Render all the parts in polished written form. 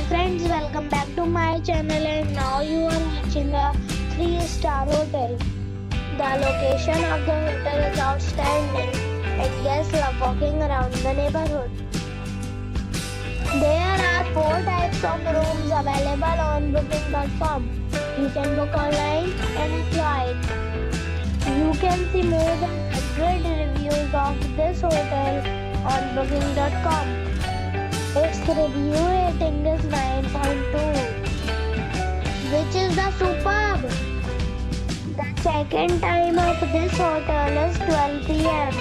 friends, welcome back to my channel, and now you are watching a 3-star hotel. The location of the hotel is outstanding and guests love walking around the neighborhood. There are 4 types of rooms available on booking.com. You can book online and enjoy it. You can see more than 100 reviews of this hotel on booking.com. Its review rating is 9.2, which is the superb. The check-in time of this hotel is 12 p.m.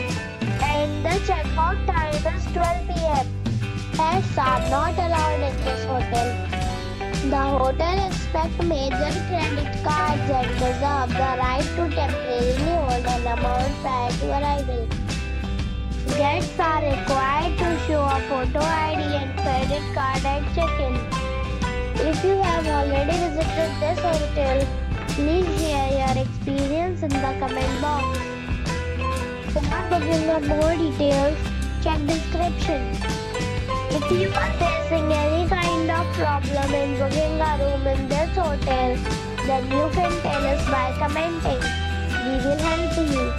and the check-out time is 12 p.m. Pets are not allowed in this hotel. The hotel accepts major credit cards and reserves the right to temporarily hold an amount prior to arrival. Guests are required to show a photo ID and credit card at check-in. If you have already visited this hotel, please share your experience in the comment box. For booking or more details, check description. If you are facing any kind of problem in booking a room in this hotel, then you can tell us by commenting. We will help you.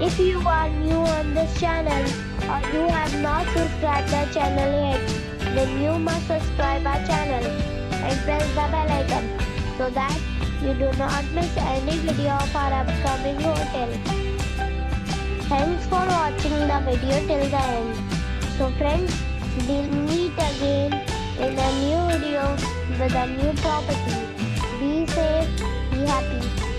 If you are new on this channel or you have not subscribed the channel yet, then you must subscribe our channel and press the bell icon so that you do not miss any video of our upcoming hotel. Thanks for watching the video till the end. So friends, we'll meet again in a new video with a new property. Be safe, be happy.